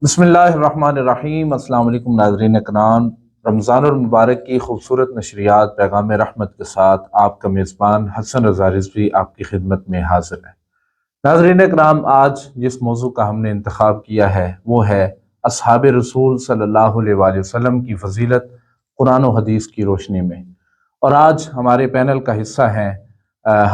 بسم اللہ الرحمن الرحیم۔ السلام علیکم ناظرین اکرام، رمضان المبارک کی خوبصورت نشریات پیغام رحمت کے ساتھ آپ کا میزبان حسن رضا رضوی آپ کی خدمت میں حاضر ہے۔ ناظرین اکرام، آج جس موضوع کا ہم نے انتخاب کیا ہے وہ ہے اصحاب رسول صلی اللہ علیہ وآلہ وسلم کی فضیلت قرآن و حدیث کی روشنی میں۔ اور آج ہمارے پینل کا حصہ ہیں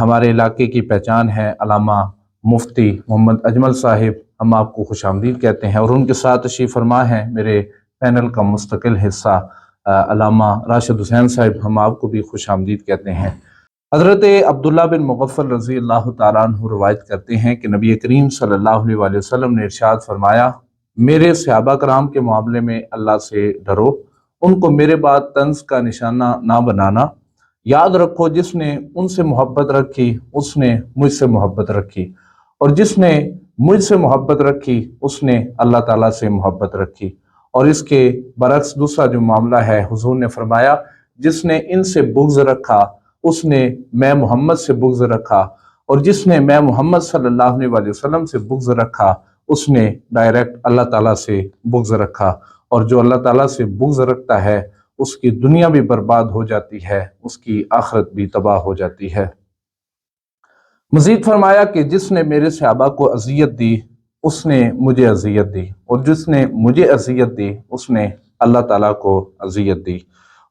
ہمارے علاقے کی پہچان ہے علامہ مفتی محمد اجمل صاحب، ہم آپ کو خوش آمدید کہتے ہیں، اور ان کے ساتھ تشریف فرما ہے میرے پینل کا مستقل حصہ علامہ راشد حسین صاحب، ہم آپ کو بھی خوش آمدید کہتے ہیں۔ حضرت عبداللہ بن مغفل رضی اللہ تعالیٰ عنہ روایت کرتے ہیں کہ نبی کریم صلی اللہ علیہ وآلہ وسلم نے ارشاد فرمایا، میرے صحابہ کرام کے معاملے میں اللہ سے ڈرو، ان کو میرے بعد طنز کا نشانہ نہ بنانا۔ یاد رکھو جس نے ان سے محبت رکھی اس نے مجھ سے محبت رکھی، اور جس نے مجھ سے محبت رکھی اس نے اللہ تعالیٰ سے محبت رکھی۔ اور اس کے برعکس دوسرا جو معاملہ ہے، حضور نے فرمایا جس نے ان سے بغض رکھا اس نے میں محمد سے بغض رکھا، اور جس نے میں محمد صلی اللہ علیہ وآلہ وسلم سے بغض رکھا اس نے ڈائریکٹ اللہ تعالیٰ سے بغض رکھا۔ اور جو اللہ تعالیٰ سے بغض رکھتا ہے اس کی دنیا بھی برباد ہو جاتی ہے، اس کی آخرت بھی تباہ ہو جاتی ہے۔ مزید فرمایا کہ جس نے میرے صحابہ کو اذیت دی اس نے مجھے اذیت دی، اور جس نے مجھے اذیت دی اس نے اللہ تعالیٰ کو اذیت دی،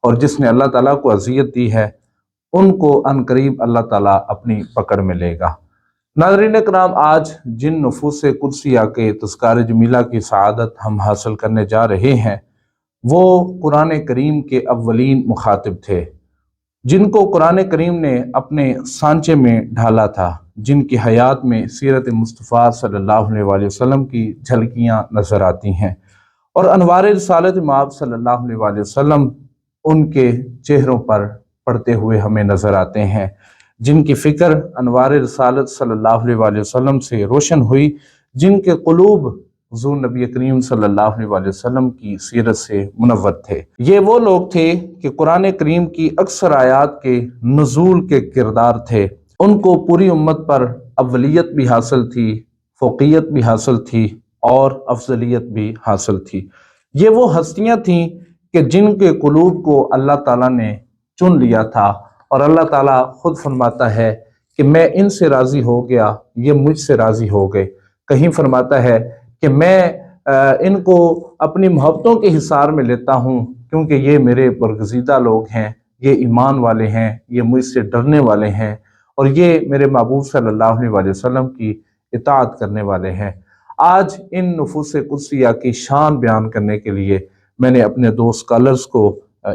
اور جس نے اللہ تعالیٰ کو اذیت دی ہے ان کو عنقریب اللہ تعالیٰ اپنی پکڑ میں لے گا۔ ناظرین اکرام، آج جن نفوس قدسیہ کے تذکار جمیلہ کی سعادت ہم حاصل کرنے جا رہے ہیں وہ قرآن کریم کے اولین مخاطب تھے، جن کو قرآن کریم نے اپنے سانچے میں ڈھالا تھا، جن کی حیات میں سیرت مصطفیٰ صلی اللہ علیہ وآلہ وسلم کی جھلکیاں نظر آتی ہیں، اور انوار رسالت مآب صلی اللہ علیہ وآلہ وسلم ان کے چہروں پر پڑھتے ہوئے ہمیں نظر آتے ہیں، جن کی فکر انوار رسالت صلی اللہ علیہ وآلہ وسلم سے روشن ہوئی، جن کے قلوب حضور نبی کریم صلی اللہ علیہ وآلہ وسلم کی سیرت سے منور تھے۔ یہ وہ لوگ تھے کہ قرآن کریم کی اکثر آیات کے نزول کے کردار تھے، ان کو پوری امت پر اولیت بھی حاصل تھی، فوقیت بھی حاصل تھی، اور افضلیت بھی حاصل تھی۔ یہ وہ ہستیاں تھیں کہ جن کے قلوب کو اللہ تعالیٰ نے چن لیا تھا، اور اللہ تعالیٰ خود فرماتا ہے کہ میں ان سے راضی ہو گیا، یہ مجھ سے راضی ہو گئے۔ کہیں فرماتا ہے کہ میں ان کو اپنی محبتوں کے حصار میں لیتا ہوں کیونکہ یہ میرے برگزیدہ لوگ ہیں، یہ ایمان والے ہیں، یہ مجھ سے ڈرنے والے ہیں، اور یہ میرے محبوب صلی اللہ علیہ وآلہ وسلم کی اطاعت کرنے والے ہیں۔ آج ان نفوس قدسیہ کی شان بیان کرنے کے لیے میں نے اپنے دو اسکالرز کو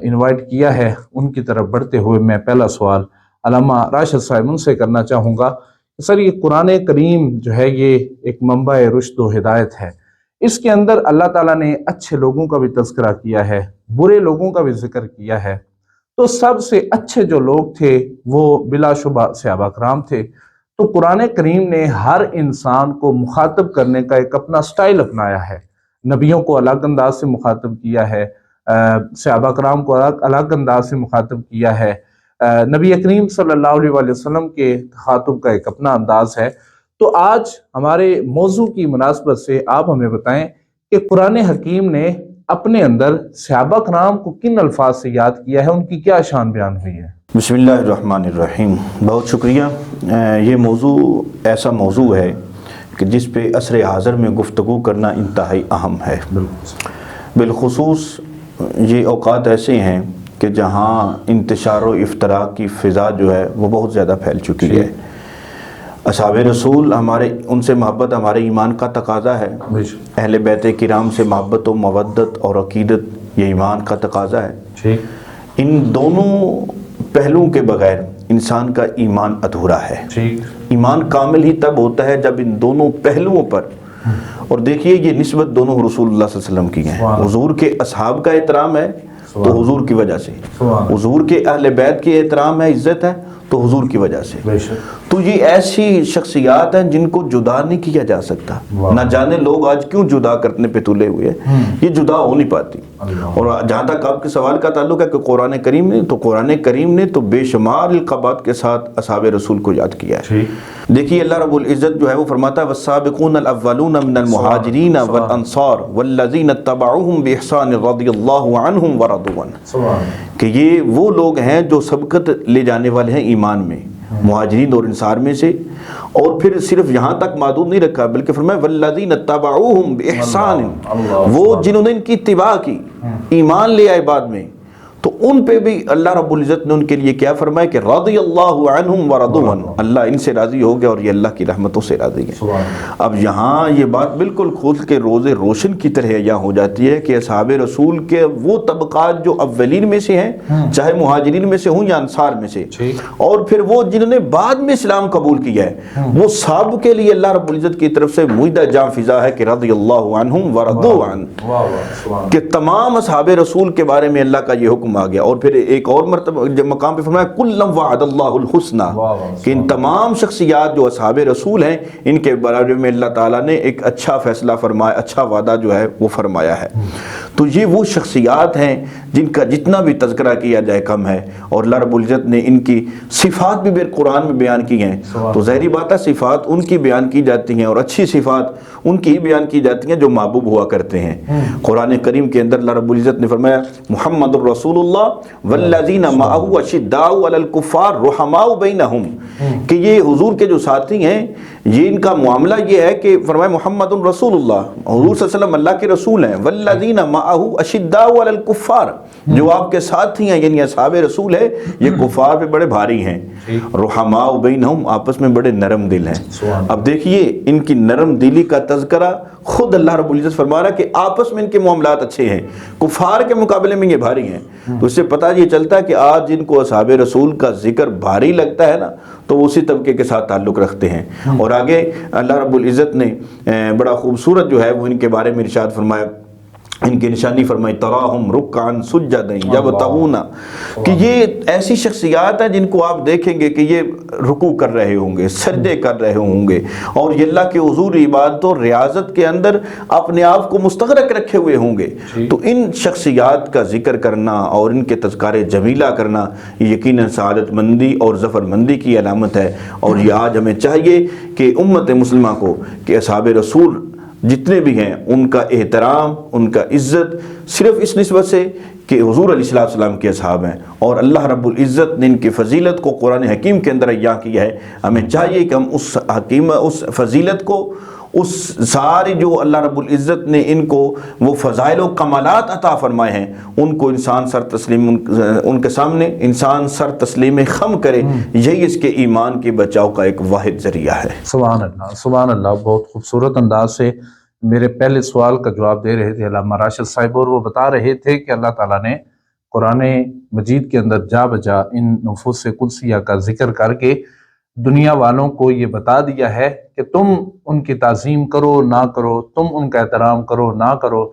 انوائٹ کیا ہے۔ ان کی طرف بڑھتے ہوئے میں پہلا سوال علامہ راشد صاحب ان سے کرنا چاہوں گا۔ سر، یہ قرآن کریم جو ہے یہ ایک منبع رشد و ہدایت ہے، اس کے اندر اللہ تعالیٰ نے اچھے لوگوں کا بھی تذکرہ کیا ہے، برے لوگوں کا بھی ذکر کیا ہے، تو سب سے اچھے جو لوگ تھے وہ بلا شبہ صحابہ کرام تھے۔ تو قرآن کریم نے ہر انسان کو مخاطب کرنے کا ایک اپنا سٹائل اپنایا ہے، نبیوں کو الگ انداز سے مخاطب کیا ہے، صحابہ کرام کو الگ انداز سے مخاطب کیا ہے، نبی کریم صلی اللہ علیہ وآلہ وسلم کے خاطب کا ایک اپنا انداز ہے۔ تو آج ہمارے موضوع کی مناسبت سے آپ ہمیں بتائیں کہ قرآن حکیم نے اپنے اندر صحابہ کرام کو کن الفاظ سے یاد کیا ہے، ان کی کیا شان بیان ہوئی ہے؟ بسم اللہ الرحمن الرحیم۔ بہت شکریہ۔ یہ موضوع ایسا موضوع ہے کہ جس پہ عصر حاضر میں گفتگو کرنا انتہائی اہم ہے۔ بالخصوص یہ اوقات ایسے ہیں کہ جہاں انتشار و افتراء کی فضا جو ہے وہ بہت زیادہ پھیل چکی ہے۔ اصحاب رسول ان سے محبت ہمارے ایمان کا تقاضا ہے، اہل بیت کرام سے محبت و مودت اور عقیدت یہ ایمان کا تقاضا ہے۔ ان دونوں پہلوؤں کے بغیر انسان کا ایمان ادھورا ہے۔ ایمان کامل ہی تب ہوتا ہے جب ان دونوں پہلوؤں پر، اور دیکھیے یہ نسبت دونوں رسول اللہ صلی اللہ علیہ وسلم کی ہیں۔ حضور کے اصحاب کا احترام ہے تو حضور کی وجہ سے، حضور کے اہل بیت کی احترام ہے، عزت ہے تو حضور کی وجہ سے۔ تو یہ ایسی شخصیات ہیں جن کو جدا نہیں کیا جا سکتا۔ نہ جانے لوگ آج کیوں جدا کرنے پہ تلے ہوئے ہیں، یہ جدا ہو نہیں پاتی۔ اور جہاں تک آپ کے سوال کا تعلق ہے کہ قرآن کریم نے تو بے شمار القابات کے ساتھ اصحاب رسول کو یاد کیا ہے۔ دیکھیے اللہ رب العزت جو ہے وہ فرماتا ہے والسابقون الاولون من المہاجرین والانصار والذین اتبعوہم باحسان رضی اللہ عنہم ورضوا عنہ، کہ یہ وہ لوگ ہیں جو سبقت لے جانے والے ہیں ایمان میں، مہاجرین اور انصار میں سے، اور پھر صرف یہاں تک محدود نہیں رکھا بلکہ فرمایا والذین اتبعوہم باحسان، وہ جنہوں نے ان کی اتباع کی، ایمان لے آئے بعد میں، تو ان پہ بھی اللہ رب العزت نے ان کے لیے کیا فرمایا کہ رضی اللہ عنہم ورضوا عنہ، اللہ ان سے راضی ہو گیا اور یہ اللہ کی رحمتوں سے راضی ہے۔ اب یہاں یہ بات بالکل کھول کے روز روشن کی طرح یہاں ہو جاتی ہے کہ اصحاب رسول کے وہ طبقات جو اولین میں سے ہیں، چاہے مہاجرین میں سے ہوں یا انصار میں سے، اور پھر وہ جنہوں نے بعد میں اسلام قبول کیا ہے، وہ سب کے لیے اللہ رب العزت کی طرف سے معاہدہ جاں فضا ہے کہ رضی اللہ عنہم ورضوا عنہ، کہ تمام اصحاب رسول کے بارے میں اللہ کا یہ حکم آ گیا۔ اور پھر ایک اور مرتبہ مقام پہ فرمایا کلم وعد اللہ الحسنى، کہ ان تمام شخصیات جو اصحاب رسول ہیں ان کے بارے میں اللہ تعالیٰ نے ایک اچھا فیصلہ فرمایا، اچھا وعدہ جو ہے وہ فرمایا ہے۔ تو یہ وہ شخصیات ہیں جن کا جتنا بھی تذکرہ کیا جائے کم ہے، اور اللہ رب العزت نے ان کی صفات بھی قرآن میں بیان کی ہیں، تو ظاہری بات ہے صفات ان کی بیان کی جاتی ہیں، اور اچھی صفات ان کی بیان کی جاتی ہیں جو محبوب ہوا کرتے ہیں۔ قرآن کریم کے اندر اللہ رب العزت نے فرمایا محمد الرسول اللہ والذین معہ اشداء علی الکفار رحماء بینہم، کہ یہ حضور کے جو ساتھی ہیں یہ ان کا معاملہ یہ ہے کہ فرمایا محمد الرسول اللہ، حضور صلی اللہ علیہ وسلم اللہ کے رسول ہیں، والذین معہ اشداء علی الکفار، جو آپ کے ساتھی ہیں یعنی اصحاب رسول ہے یہ کفار پہ بڑے بھاری ہیں، رحماء بینہم آپس میں بڑے نرم دل ہیں۔ اب دیکھیے ان کی نرم دلی کا تذکرہ خود اللہ رب العزت فرما رہا ہے کہ آپس میں ان کے معاملات اچھے ہیں، کفار کے مقابلے میں یہ بھاری ہیں۔ تو اس سے پتہ یہ چلتا ہے کہ آج جن کو اصحاب رسول کا ذکر بھاری لگتا ہے نا تو وہ اسی طبقے کے ساتھ تعلق رکھتے ہیں۔ اور آگے اللہ رب العزت نے بڑا خوبصورت جو ہے وہ ان کے بارے میں ارشاد فرمایا، ان کی نشانی فرمائی تراہم رکعا سجدا یبتغون، کہ یہ ایسی شخصیات ہیں جن کو آپ دیکھیں گے کہ یہ رکوع کر رہے ہوں گے، سجدے کر رہے ہوں گے، اور یہ اللہ کے حضور عبادت و ریاضت کے اندر اپنے آپ کو مستغرق رکھے ہوئے ہوں گے۔ تو ان شخصیات کا ذکر کرنا اور ان کے تذکار جمیلہ کرنا یہ یقیناً سعادت مندی اور ظفر مندی کی علامت ہے۔ اور یہ آج ہمیں چاہیے کہ امت مسلمہ کو کہ اصحاب رسول جتنے بھی ہیں ان کا احترام، ان کا عزت صرف اس نسبت سے کہ حضور علیہ السلام کے اصحاب ہیں، اور اللہ رب العزت نے ان کی فضیلت کو قرآن حکیم کے اندر عیاں کیا ہے۔ ہمیں چاہیے کہ ہم اس فضیلت کو، اس ساری جو اللہ رب العزت نے ان کو وہ فضائل و کمالات عطا فرمائے ہیں ان کو انسان سر تسلیم ان کے سامنے انسان سر تسلیم خم کرے، یہی اس کے ایمان کے بچاؤ کا ایک واحد ذریعہ ہے۔ سبحان اللہ، سبحان اللہ۔ بہت خوبصورت انداز سے میرے پہلے سوال کا جواب دے رہے تھے علامہ راشد صاحب، اور وہ بتا رہے تھے کہ اللہ تعالیٰ نے قرآن مجید کے اندر جا بجا ان نفوس قدسیہ کا ذکر کر کے دنیا والوں کو یہ بتا دیا ہے کہ تم ان کی تعظیم کرو نہ کرو، تم ان کا احترام کرو نہ کرو،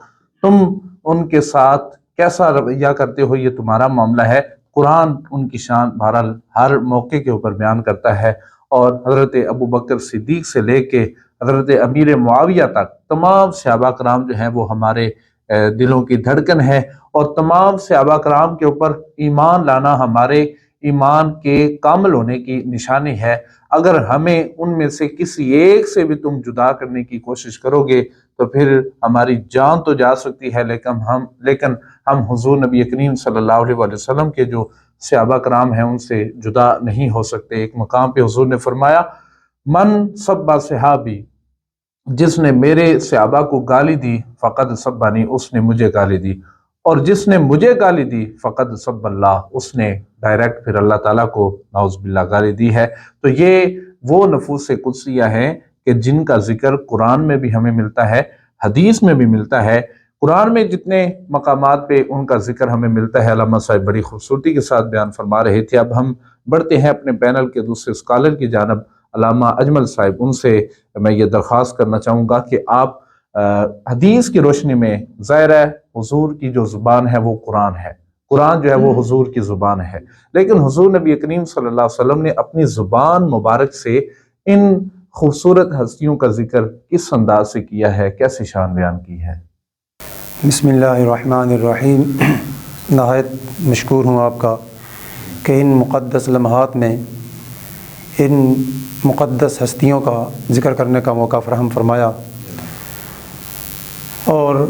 تم ان کے ساتھ کیسا رویہ کرتے ہو یہ تمہارا معاملہ ہے۔ قرآن ان کی شان بہرحال ہر موقع کے اوپر بیان کرتا ہے، اور حضرت ابوبکر صدیق سے لے کے حضرت امیر معاویہ تک تمام صحابہ کرام جو ہیں وہ ہمارے دلوں کی دھڑکن ہے، اور تمام صحابہ کرام کے اوپر ایمان لانا ہمارے ایمان کے کامل ہونے کی نشانی ہے۔ اگر ہمیں ان میں سے کسی ایک سے بھی تم جدا کرنے کی کوشش کرو گے تو پھر ہماری جان تو جا سکتی ہے، لیکن ہم حضور نبی کریم صلی اللہ علیہ وسلم کے جو صحابہ کرام ہیں ان سے جدا نہیں ہو سکتے۔ ایک مقام پہ حضور نے فرمایا من سب صحابی، جس نے میرے صحابہ کو گالی دی فقد سبنی، اس نے مجھے گالی دی، اور جس نے مجھے گالی دی فقد سب اللہ، اس نے ڈائریکٹ پھر اللہ تعالیٰ کو نعوذ باللہ گالی دی ہے۔ تو یہ وہ نفوس قدسیہ ہیں کہ جن کا ذکر قرآن میں بھی ہمیں ملتا ہے، حدیث میں بھی ملتا ہے۔ قرآن میں جتنے مقامات پہ ان کا ذکر ہمیں ملتا ہے علامہ صاحب بڑی خوبصورتی کے ساتھ بیان فرما رہے تھے۔ اب ہم بڑھتے ہیں اپنے پینل کے دوسرے اسکالر کی جانب، علامہ اجمل صاحب۔ ان سے میں یہ درخواست کرنا چاہوں گا کہ آپ حدیث کی روشنی میں، ظاہر ہے حضور کی جو زبان ہے وہ قرآن ہے، قرآن جو ہے وہ حضور کی زبان ہے، لیکن حضور نبی کریم صلی اللہ علیہ وسلم نے اپنی زبان مبارک سے ان خوبصورت ہستیوں کا ذکر کس انداز سے کیا ہے، کیسی شان بیان کی ہے؟ بسم اللہ الرحمن الرحیم۔ نہایت مشکور ہوں آپ کا کہ ان مقدس لمحات میں ان مقدس ہستیوں کا ذکر کرنے کا موقع فراہم فرمایا۔ اور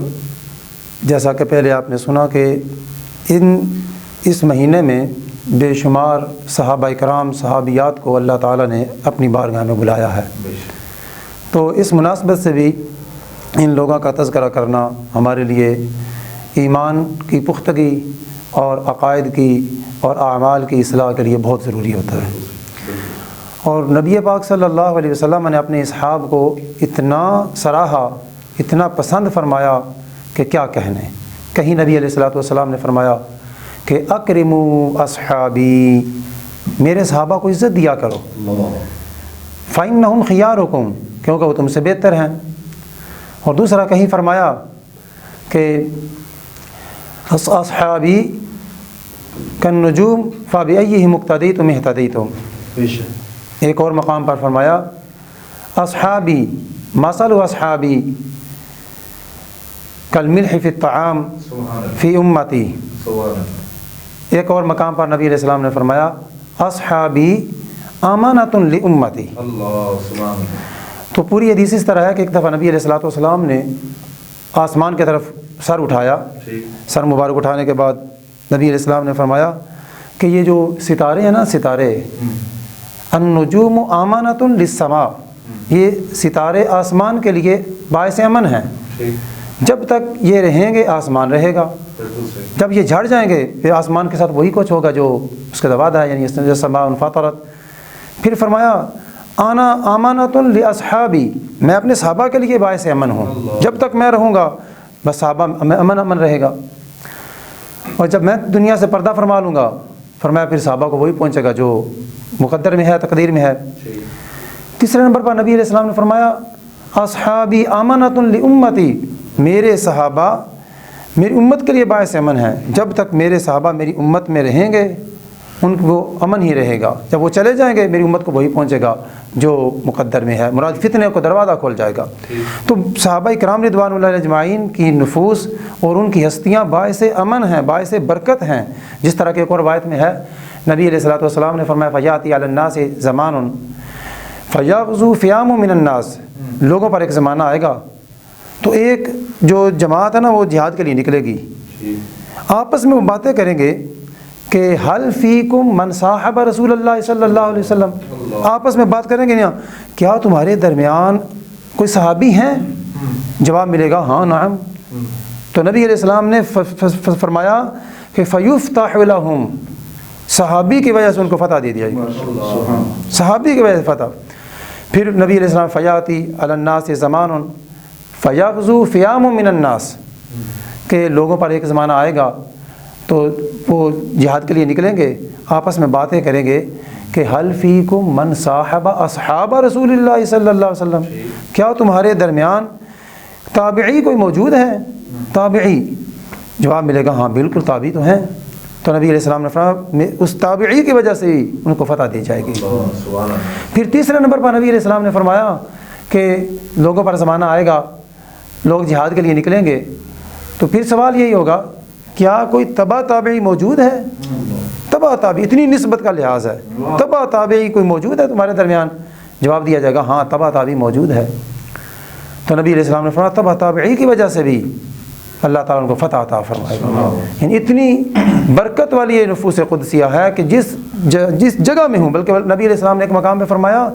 جیسا کہ پہلے آپ نے سنا کہ اس مہینے میں بے شمار صحابہ کرام صحابیات کو اللہ تعالیٰ نے اپنی بارگاہ میں بلایا ہے، تو اس مناسبت سے بھی ان لوگوں کا تذکرہ کرنا ہمارے لیے ایمان کی پختگی اور عقائد کی اور اعمال کی اصلاح کے لیے بہت ضروری ہوتا ہے۔ اور نبی پاک صلی اللہ علیہ وسلم نے اپنے اصحاب کو اتنا سراہا، اتنا پسند فرمایا کہ کیا کہنے۔ کہیں نبی علیہ الصلوۃ والسلام نے فرمایا کہ اکرموا اصحابی، میرے صحابہ کو عزت دیا کرو، فإنہم خیارکم، کیونکہ وہ تم سے بہتر ہیں۔ اور دوسرا کہیں فرمایا کہ اصحابی کالنجوم فبأیہم اقتدیتم اہتدیتم۔ ایک اور مقام پر فرمایا اصحابی مثل اصحابی کالملح فی الطعام فی امتی۔ ایک اور مقام پر نبی علیہ السلام نے فرمایا اصحابی امانۃ لامتی۔ تو پوری حدیث اس طرح ہے کہ ایک دفعہ نبی علیہ الصلوۃ والسلام نے آسمان کی طرف سر اٹھایا، سر مبارک اٹھانے کے بعد نبی علیہ السلام نے فرمایا کہ یہ جو ستارے ہیں نا، ستارے النجوم امانۃ للسماء، یہ ستارے آسمان کے لیے باعث امن ہیں، جب تک یہ رہیں گے آسمان رہے گا، جب یہ جھڑ جائیں گے پھر آسمان کے ساتھ وہی کچھ ہوگا جو اس کا وعدہ ہے، یعنی سماء فطرت۔ پھر فرمایا انا امانۃ لاصحابی، میں اپنے صحابہ کے لیے باعث امن ہوں، جب تک میں رہوں گا بس صحابہ امن رہے گا، اور جب میں دنیا سے پردہ فرما لوں گا فرمایا پھر صحابہ کو وہی پہنچے گا جو مقدر میں ہے، تقدیر میں ہے۔ تیسرے نمبر پر نبی علیہ السلام نے فرمایا اصحابی امانۃ لامتی، میرے صحابہ میری امت کے لیے باعث امن ہے، جب تک میرے صحابہ میری امت میں رہیں گے ان کو امن ہی رہے گا، جب وہ چلے جائیں گے میری امت کو وہی پہنچے گا جو مقدر میں ہے، مراد فتنے کو دروازہ کھول جائے گا۔ تو صحابہ کرام رضوان اللہ اجمعین کی نفوس اور ان کی ہستیاں باعث امن ہیں، باعث برکت ہیں، جس طرح کہ ایک اور روایت میں ہے نبی علیہ الصلوۃ والسلام نے فرمایا فیاتی علی الناس زمان فیغزو فیام من الناس، لوگوں پر ایک زمانہ آئے گا تو ایک جو جماعت ہے نا وہ جہاد کے لیے نکلے گی، آپس میں وہ باتیں کریں گے کہ حل فیکم من صاحب رسول اللہ صلی اللہ علیہ وسلم، آپس میں بات کریں گے نا کیا تمہارے درمیان کوئی صحابی ہیں؟ جواب ملے گا ہاں نعم۔ تو نبی علیہ السلام نے فرمایا کہ فیفتح لہم، صحابی کی وجہ سے ان کو فتح دے دیا جائے، صحابی کی وجہ سے فتح۔ پھر نبی علیہ السلام فیاتی علی الناس زمان فیغزو فیام من الناس، کہ لوگوں پر ایک زمانہ آئے گا تو وہ جہاد کے لیے نکلیں گے، آپس میں باتیں کریں گے کہ حل فیکم من صاحب اصحاب رسول اللہ صلی اللہ علیہ وسلم، کیا تمہارے درمیان تابعی کوئی موجود ہے؟ تابعی، جواب ملے گا ہاں بالکل تابعی تو ہیں۔ تو نبی علیہ السلام نے فرمایا اس تابعی کی وجہ سے ہی ان کو فتح دی جائے گی۔ پھر تیسرے نمبر پر نبی علیہ السلام نے فرمایا کہ لوگوں پر زمانہ آئے گا، لوگ جہاد کے لیے نکلیں گے تو پھر سوال یہی ہوگا کیا کوئی تبع تابعی موجود ہے؟ تبع تابعی، اتنی نسبت کا لحاظ ہے، تبع تابعی کوئی موجود ہے تمہارے درمیان؟ جواب دیا جائے گا ہاں تبع تابعی موجود ہے۔ تو نبی علیہ السلام نے فرمایا تبع تابعی کی وجہ سے بھی اللہ تعالیٰ ان کو فتح عطا فرمائے گا۔ یعنی اتنی برکت والی یہ نفوس قدسیہ ہے کہ جس جگہ میں ہوں، بلکہ نبی علیہ السلام نے ایک مقام پہ فرمایا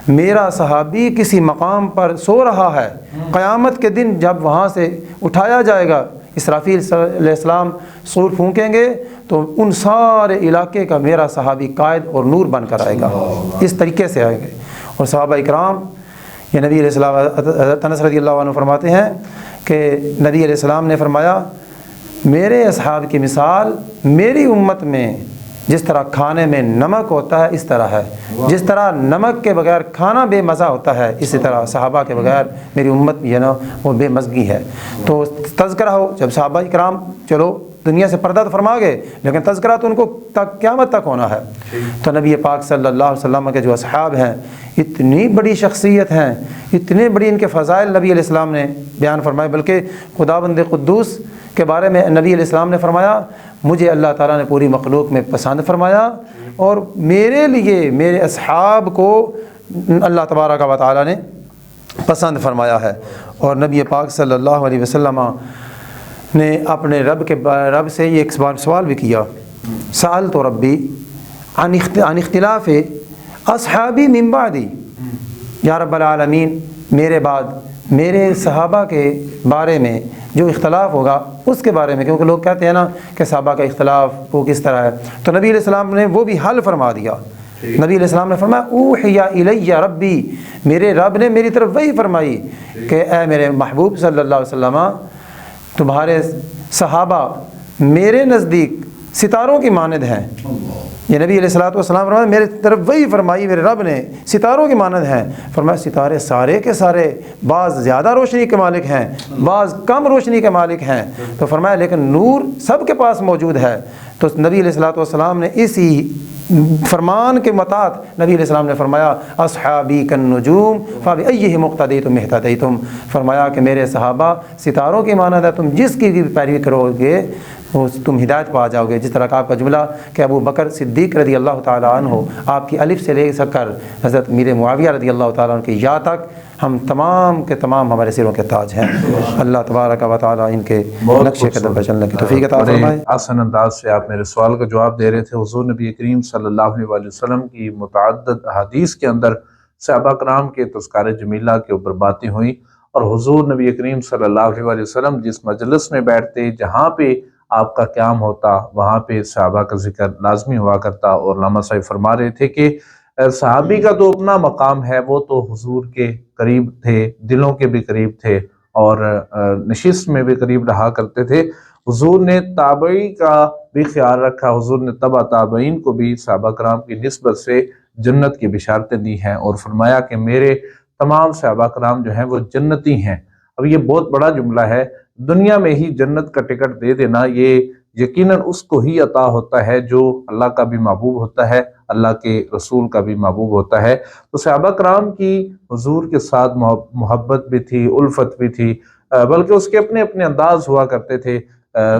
میرا صحابی کسی مقام پر سو رہا ہے، قیامت کے دن جب وہاں سے اٹھایا جائے گا اسرافیل علیہ السلام سور پھونکیں گے تو ان سارے علاقے کا میرا صحابی قائد اور نور بن کر آئے گا، اس طریقے سے آئیں گے۔ اور صحابہ اکرام، یہ نبی علیہ السلام حضرت انس رضی اللہ عنہ فرماتے ہیں کہ نبی علیہ السلام نے فرمایا میرے اصحاب کی مثال میری امت میں جس طرح کھانے میں نمک ہوتا ہے اس طرح ہے، جس طرح نمک کے بغیر کھانا بے مزہ ہوتا ہے اسی طرح صحابہ کے بغیر میری امت یہ نا وہ بے مزگی ہے۔ تو تذکرہ ہو، جب صحابہ کرام چلو دنیا سے پردہ تو فرما گئے لیکن تذکرہ تو ان کو قیامت تک ہونا ہے۔ تو نبی پاک صلی اللہ علیہ وسلم کے جو اصحاب ہیں اتنی بڑی شخصیت ہیں، اتنے بڑی ان کے فضائل نبی علیہ السلام نے بیان فرمائے، بلکہ خداوند قدوس کے بارے میں نبی علیہ السلام نے فرمایا مجھے اللہ تعالیٰ نے پوری مخلوق میں پسند فرمایا اور میرے لیے میرے اصحاب کو اللہ تبارک و تعالیٰ نے پسند فرمایا ہے۔ اور نبی پاک صلی اللہ علیہ وسلم نے اپنے رب سے یہ ایک سوال بھی کیا، سألت ربی عن اختلاف اصحابی من بعدی، یا رب العالمین میرے بعد میرے صحابہ کے بارے میں جو اختلاف ہوگا اس کے بارے میں، کیونکہ لوگ کہتے ہیں نا کہ صحابہ کا اختلاف وہ کس طرح ہے، تو نبی علیہ السلام نے وہ بھی حل فرما دیا۔ نبی علیہ السلام نے فرمایا اوحی الی ربی، میرے رب نے میری طرف وہی فرمائی کہ اے میرے محبوب صلی اللہ علیہ وسلم، تمہارے صحابہ میرے نزدیک ستاروں کی مانند ہیں۔ یہ نبی علیہ السلام فرمایا میرے طرف وہی فرمائی میرے رب نے، ستاروں کی مانند ہیں۔ فرمایا ستارے سارے کے سارے بعض زیادہ روشنی کے مالک ہیں، بعض کم روشنی کے مالک ہیں، تو فرمایا لیکن نور سب کے پاس موجود ہے۔ تو نبی علیہ السلام نے اسی فرمان کے مطابق نبی علیہ السلام نے فرمایا اصحابی کالنجوم فبأیہم اقتدیتم اہتدیتم، فرمایا کہ میرے صحابہ ستاروں کی مانند ہے، تم جس کی بھی پیروی کرو گے وہ تم ہدایت پا جاؤ گے۔ جس طرح کا آپ کا جملہ کہ ابو بکر صدیق رضی اللہ تعالیٰ عنہ آپ کی الف سے لے کر حضرت میر معاویہ رضی اللہ تعالیٰ عنہ کی یا تک ہم تمام کے تمام ہمارے سروں کے تاج ہیں۔ اللہ تبارک و تعالیٰ ان کے نقش قدم پر چلنے کی توفیق عطا فرمائے۔ آسان انداز سے آپ میرے سوال کا جواب دے رہے تھے۔ حضور نبی کریم صلی اللہ علیہ وسلم کی متعدد احادیث کے اندر صحابہ کرام کے تذکار جمیلہ کے اوپر باتیں ہوئیں، اور حضور نبی کریم صلی اللہ علیہ وسلم جس مجلس میں بیٹھتے، جہاں پہ آپ کا قیام ہوتا، وہاں پہ صحابہ کا ذکر لازمی ہوا کرتا۔ اور علامہ صاحب فرما رہے تھے کہ صحابی کا تو اپنا مقام ہے، وہ تو حضور کے قریب تھے، دلوں کے بھی قریب تھے اور نشست میں بھی قریب رہا کرتے تھے۔ حضور نے تابعی کا بھی خیال رکھا، حضور نے تبع تابعین کو بھی صحابہ کرام کی نسبت سے جنت کی بشارتیں دی ہیں، اور فرمایا کہ میرے تمام صحابہ کرام جو ہیں وہ جنتی ہیں۔ اب یہ بہت بڑا جملہ ہے، دنیا میں ہی جنت کا ٹکٹ دے دینا یہ یقیناً اس کو ہی عطا ہوتا ہے جو اللہ کا بھی محبوب ہوتا ہے، اللہ کے رسول کا بھی محبوب ہوتا ہے۔ تو صحابہ کرام کی حضور کے ساتھ محبت بھی تھی، الفت بھی تھی، بلکہ اس کے اپنے اپنے انداز ہوا کرتے تھے۔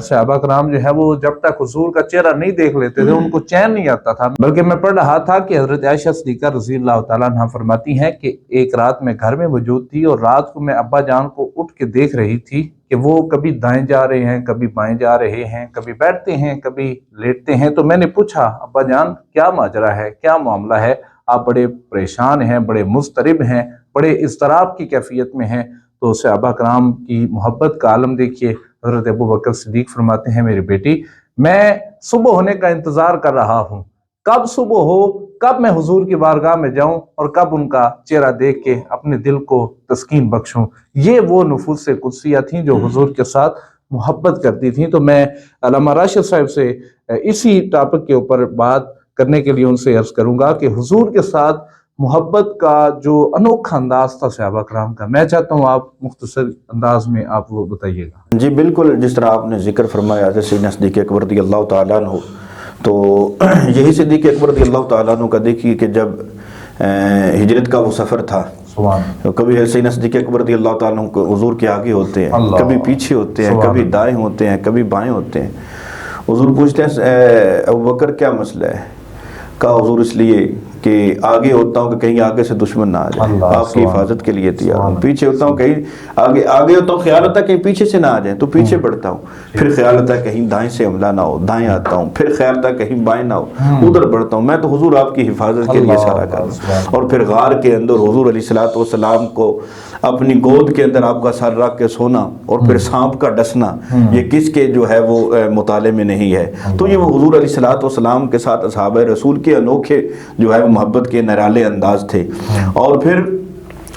صحابہ کرام جو ہے وہ جب تک حضور کا چہرہ نہیں دیکھ لیتے تھے ان کو چین نہیں آتا تھا۔ بلکہ میں پڑھ رہا تھا کہ حضرت عائشہ صدیقہ رضی اللہ تعالیٰ عنہ فرماتی ہیں کہ ایک رات میں گھر میں موجود تھی، اور رات کو میں ابا جان کو اٹھ کے دیکھ رہی تھی کہ وہ کبھی دائیں جا رہے ہیں، کبھی بائیں جا رہے ہیں، کبھی بیٹھتے ہیں، کبھی لیٹتے ہیں۔ تو میں نے پوچھا ابا جان کیا ماجرا ہے، کیا معاملہ ہے، آپ بڑے پریشان ہیں، بڑے مضطرب ہیں، بڑے اضطراب کی کیفیت میں ہیں۔ تو صحابہ کرام کی محبت کا عالم دیکھیے۔ حضرت ابو بکر صدیق فرماتے ہیں میری بیٹی میں صبح ہونے کا انتظار کر رہا ہوں، کب صبح ہو، کب میں حضور کی بارگاہ میں جاؤں اور کب ان کا چہرہ دیکھ کے اپنے دل کو تسکین بخشوں۔ یہ وہ نفوس قدسیہ تھیں جو حضور کے ساتھ محبت کرتی تھیں۔ تو میں علامہ راشد صاحب سے اسی ٹاپک کے اوپر بات کرنے کے لیے ان سے عرض کروں گا کہ حضور کے ساتھ محبت کا جو انوکھا انداز تھا صحابہ کرام کا، میں چاہتا ہوں آپ مختصر انداز میں آپ وہ بتائیے گا۔ جی بالکل، جس طرح آپ نے ذکر فرمایا حضرت سیدنا صدیق اکبر رضی اللہ تعالیٰ عنہ، تو یہی صدیق اکبر رضی اللہ تعالیٰ عنہ کا دیکھیے کہ جب ہجرت کا وہ سفر تھا، کبھی سیدنا صدیق اکبر رضی اللہ تعالیٰ عنہ حضور کے آگے ہوتے ہیں، کبھی پیچھے ہوتے ہیں، کبھی دائیں ہوتے ہیں، کبھی بائیں ہوتے ہیں۔ حضور پوچھتے ہیں ابو بکر کیا مسئلہ ہے؟ کہا حضور اس لیے کہ آگے ہوتا ہوں کہ کہیں آگے سے دشمن نہ آ جائے، آپ کی حفاظت کے لیے تیار ہوں، پیچھے ہوتا ہوں کہیں آگے ہوتا ہوں، خیال ہوتا ہے کہیں پیچھے سے نہ آ جائیں تو پیچھے بڑھتا ہوں، پھر خیال ہوتا ہے کہیں دائیں سے حملہ نہ ہو، دائیں آتا ہوں، پھر خیال ہوتا ہے کہیں بائیں نہ ہو، ادھر بڑھتا ہوں۔ میں تو حضور آپ کی حفاظت کے لیے سارا کروں۔ اور پھر غار کے اندر حضور علیہ السلام کو اپنی گود کے اندر آپ کا سر رکھ کے سونا اور پھر سانپ کا ڈسنا، یہ کس کے جو ہے وہ مطالعے میں نہیں ہے۔ تو یہ وہ حضور علیہ السلام کے ساتھ اصحاب رسول کے انوکھے جو ہے وہ محبت کے نرالے انداز تھے۔ اور پھر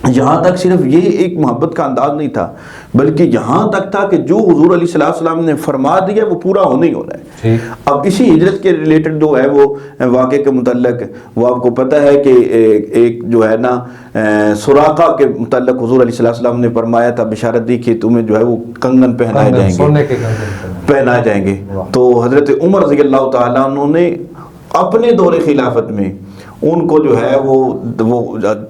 یہاں تک صرف یہ ایک محبت کا انداز نہیں تھا، بلکہ یہاں تک تھا کہ جو حضور علیہ السلام نے فرما دیا وہ پورا ہونا ہی ہونا ہے۔ اب اسی ہجرت کے ریلیٹڈ جو ہے وہ واقعے کے متعلق وہ آپ کو پتہ ہے کہ ایک جو ہے نا سراقہ کے متعلق حضور علیہ السلام نے فرمایا تھا، بشارت دی کہ تمہیں جو ہے وہ کنگن پہنائے جائیں گے۔ تو حضرت عمر رضی اللہ تعالیٰ عنہ نے اپنے دور خلافت میں ان کو جو ہے وہ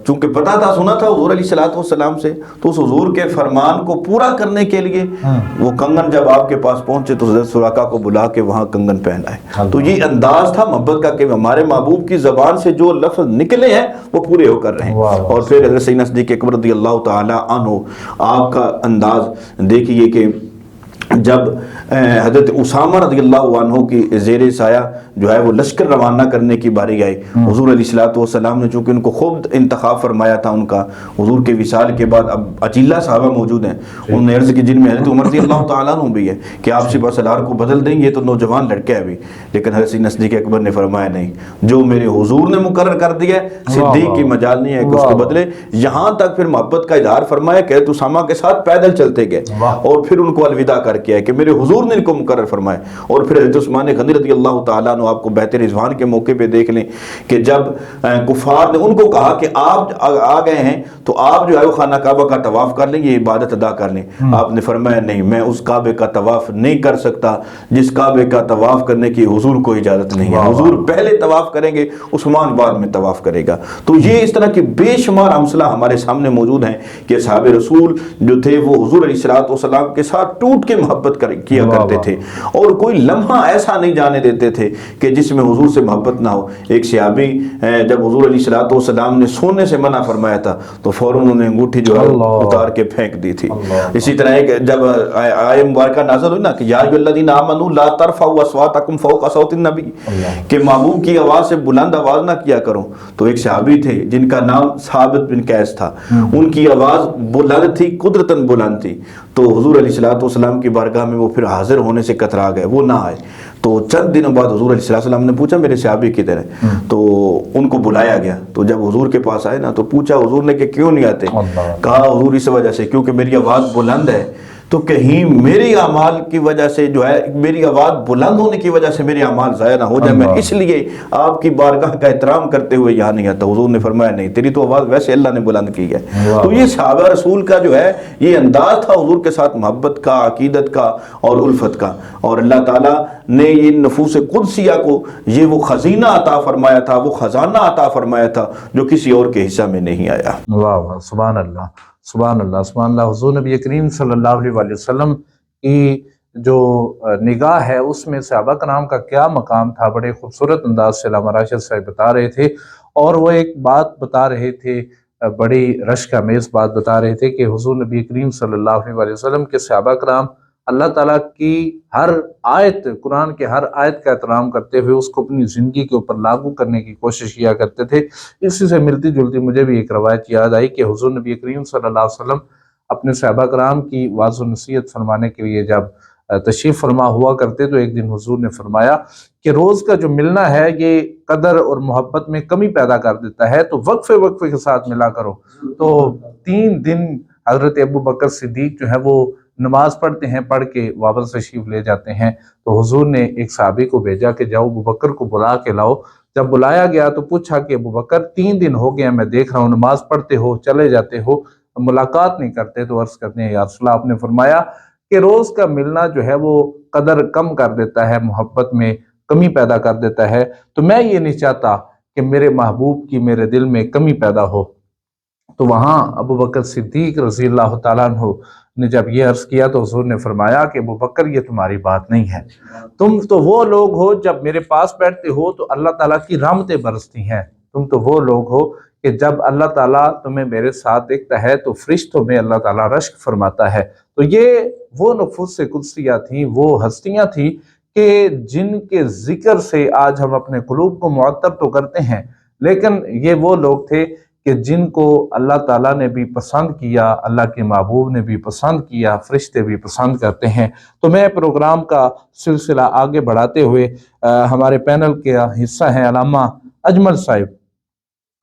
چونکہ پتا تھا، سنا تھا حضور علیہ الصلوۃ والسلام سے، تو اس حضور کے فرمان کو پورا کرنے کے لیے وہ کنگن جب آپ کے پاس پہنچے تو حضرت سراقہ کو بلا کے وہاں کنگن پہنائے۔ تو یہ انداز تھا محبت کا کہ ہمارے محبوب کی زبان سے جو لفظ نکلے ہیں وہ پورے ہو کر رہے ہیں۔ اور پھر حضرت سیدنا صدیق اکبر رضی اللہ تعالی عنہ، آپ کا انداز دیکھیے کہ جب حضرت اسامہ رضی اللہ عنہ کی زیر سایہ جو ہے وہ لشکر روانہ کرنے کی باری آئی، حضور علیہ الصلوۃ والسلام نے چونکہ ان کو خود انتخاب فرمایا تھا ان کا، حضور کے وصال کے بعد اب اچیلا صحابہ موجود ہیں، انہوں نے عرض کی، جن میں حضرت عمر رضی اللہ تعالیٰ عنہ بھی ہے، کہ آپ سپہ سالار کو بدل دیں، یہ تو نوجوان لڑکے ہیں ابھی، لیکن حضرت سیدنا صدیق اکبر نے فرمایا نہیں، جو میرے حضور نے مقرر کر دیا ہے، صدیق کی مجال نہیں ہے کہ اس کو بدلے۔ یہاں تک پھر محبت کا اظہار فرمایا کہ حضرت اسامہ کے ساتھ پیدل چلتے گئے اور پھر ان کو الوداع کر کے آئے کہ میرے حضور نے ان کو مقرر فرمایا۔ اور پھر حضرت عثمان غنی رضی اللہ تعالیٰ عنہ، آپ کو بیعت رضوان کے موقع پہ دیکھ لیں کہ جب کفار نے ان کو کہا کہ آپ آ گئے ہیں تو آپ جو ہے وہ خانہ کعبہ کا طواف کر لیں، یہ عبادت ادا کر لیں، آپ نے فرمایا نہیں، میں اس کعبے کا طواف نہیں کر سکتا جس کعبے کا طواف کرنے کی حضور کو اجازت نہیں ہے، حضور پہلے طواف کریں گے، عثمان بعد میں طواف کرے گا۔ تو یہ اس طرح کے بے شمار امثلہ ہمارے سامنے موجود ہیں کہ صحابہ رسول جو تھے وہ حضور علیہ الصلوۃ والسلام کے ساتھ ٹوٹ کے محبت کیا کرتے تھے، اور کوئی لمحہ ایسا نہیں جانے دیتے تھے کہ جس میں حضور سے محبت نہ ہو۔ ایک صحابی جب حضور علیہ الصلوۃ والسلام نے سونے سے منع فرمایا تھا تو فوراً انہوں نے انگوٹھی جو ہے اتار کے پھینک دی تھی۔ اسی طرح ایک جب آیت مبارکہ نازل ہوئی نا کہ یا ایھا الذین آمنوا لا ترفعوا اصواتکم فوق صوت النبی، کہ محبوب کی آواز سے بلند آواز نہ کیا کرو، تو ایک صحابی تھے جن کا نام ثابت بن قیس تھا، ان کی آواز بلند تھی، قدرتاً بلند تھی، تو حضور علیہ الصلوۃ والسلام کی بارگاہ میں وہ پھر حاضر ہونے سے کترا گئے، وہ نہ آئے۔ تو چند دنوں بعد حضور علیہ السلام نے پوچھا میرے صحابی کدھر ہے، تو ان کو بلایا گیا، تو جب حضور کے پاس آئے نا تو پوچھا حضور نے کہ کیوں نہیں آتے، کہا حضور اس وجہ سے کیونکہ میری آواز بلند ہے، تو کہیں میری اعمال کی وجہ سے جو ہے، میری آواز بلند ہونے کی وجہ سے میری اعمال ضائع نہ ہو جائے، میں اس لیے آپ کی بارگاہ کا احترام کرتے ہوئے یہاں نہیں آتا۔ حضور نے فرمایا نہیں، تیری تو آواز ویسے اللہ نے بلند کی ہے۔ تو یہ صحابہ رسول کا جو ہے یہ انداز تھا حضور کے ساتھ محبت کا، عقیدت کا اور الفت کا، اور اللہ تعالیٰ نے یہ نفوس قدسیہ کو یہ وہ خزینہ عطا فرمایا تھا، وہ خزانہ عطا فرمایا تھا جو کسی اور کے حصہ میں نہیں آیا۔ واہ واہ، سبحان اللہ، سبحان اللہ، سبحان اللہ۔ حضور نبی کریم صلی اللہ علیہ وسلم کی جو نگاہ ہے اس میں صحابہ کرام کا کیا مقام تھا، بڑے خوبصورت انداز سے علامہ راشد صاحب بتا رہے تھے، اور وہ ایک بات بتا رہے تھے، بڑی رشک آمیز بات بتا رہے تھے کہ حضور نبی کریم صلی اللہ علیہ وسلم کے صحابہ کرام اللہ تعالیٰ کی ہر آیت، قرآن کے ہر آیت کا احترام کرتے ہوئے اس کو اپنی زندگی کے اوپر لاگو کرنے کی کوشش کیا کرتے تھے۔ اسی سے ملتی جلتی مجھے بھی ایک روایت یاد آئی کہ حضور نبی کریم صلی اللہ علیہ وسلم اپنے صحابہ کرام کی واعظ و نصیحت فرمانے کے لیے جب تشریف فرما ہوا کرتے تو ایک دن حضور نے فرمایا کہ روز کا جو ملنا ہے یہ قدر اور محبت میں کمی پیدا کر دیتا ہے، تو وقفے وقفے کے ساتھ ملا کرو۔ تو 3 دن حضرت ابو بکر صدیق جو ہے وہ نماز پڑھتے ہیں، پڑھ کے واپس تشریف لے جاتے ہیں، تو حضور نے ایک صحابی کو بھیجا کہ جاؤ ابو بکر کو بلا کے لاؤ۔ جب بلایا گیا تو پوچھا کہ ابو بکر 3 دن ہو گئے میں دیکھ رہا ہوں نماز پڑھتے ہو، چلے جاتے ہو، ملاقات نہیں کرتے، تو عرض کرتے ہیں یا رسول اللہ، آپ نے فرمایا کہ روز کا ملنا جو ہے وہ قدر کم کر دیتا ہے، محبت میں کمی پیدا کر دیتا ہے، تو میں یہ نہیں چاہتا کہ میرے محبوب کی میرے دل میں کمی پیدا ہو۔ تو وہاں ابو بکر صدیق رضی اللہ تعالیٰ عنہ نے جب یہ عرض کیا تو حضور نے فرمایا کہ ابو بکر یہ تمہاری بات نہیں ہے، تم تو وہ لوگ ہو جب میرے پاس بیٹھتے ہو تو اللہ تعالیٰ کی رحمتیں برستی ہیں، تم تو وہ لوگ ہو کہ جب اللہ تعالیٰ تمہیں میرے ساتھ دیکھتا ہے تو فرشتوں میں اللہ تعالیٰ رشک فرماتا ہے۔ تو یہ وہ نفوس قدسیہ تھیں، وہ ہستیاں تھیں کہ جن کے ذکر سے آج ہم اپنے قلوب کو معطر تو کرتے ہیں، لیکن یہ وہ لوگ تھے کہ جن کو اللہ تعالیٰ نے بھی پسند کیا، اللہ کے محبوب نے بھی پسند کیا، فرشتے بھی پسند کرتے ہیں۔ تو میں پروگرام کا سلسلہ آگے بڑھاتے ہوئے ہمارے پینل کے حصہ ہیں علامہ اجمل صاحب،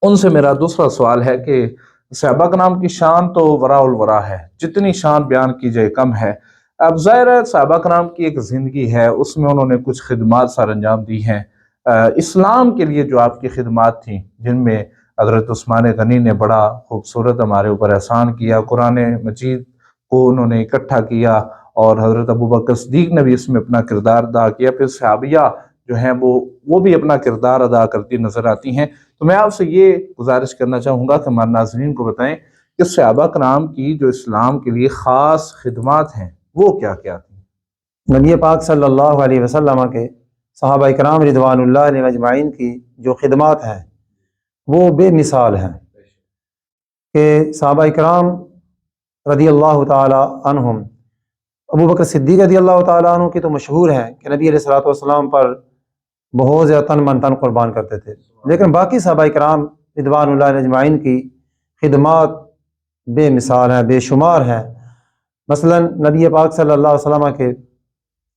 ان سے میرا دوسرا سوال ہے کہ صحابہ کرام کی شان تو وراء الورا ہے، جتنی شان بیان کی جائے کم ہے۔ اب ظاہر ہے صحابہ کرام کی ایک زندگی ہے، اس میں انہوں نے کچھ خدمات سر انجام دی ہیں، اسلام کے لیے جو آپ کی خدمات تھیں، جن میں حضرت عثمان غنی نے بڑا خوبصورت ہمارے اوپر احسان کیا، قرآن مجید کو انہوں نے اکٹھا کیا، اور حضرت ابو بکر صدیق نے بھی اس میں اپنا کردار ادا کیا، پھر صحابیہ جو ہیں وہ بھی اپنا کردار ادا کرتی نظر آتی ہیں۔ تو میں آپ سے یہ گزارش کرنا چاہوں گا کہ ہمارے ناظرین کو بتائیں کہ صحابہ کرام کی جو اسلام کے لیے خاص خدمات ہیں وہ کیا کیا تھیں؟ نبی پاک صلی اللہ علیہ وسلم کے صحابہ کرام رضوان اللہ علیہ اجمعین کی جو خدمات ہیں وہ بے مثال ہیں کہ صحابہ کرام رضی اللہ تعالی عنہم، ابو بکر صدیق رضی اللہ تعالیٰ عنہ کی تو مشہور ہیں کہ نبی علیہ الصلوۃ والسلام پر بہت زیادہ تن من تن قربان کرتے تھے، لیکن باقی صحابہ کرام رضوان اللہ علیہ اجمعین کی خدمات بے مثال ہیں، بے شمار ہیں۔ مثلا نبی پاک صلی اللہ علیہ وسلم کے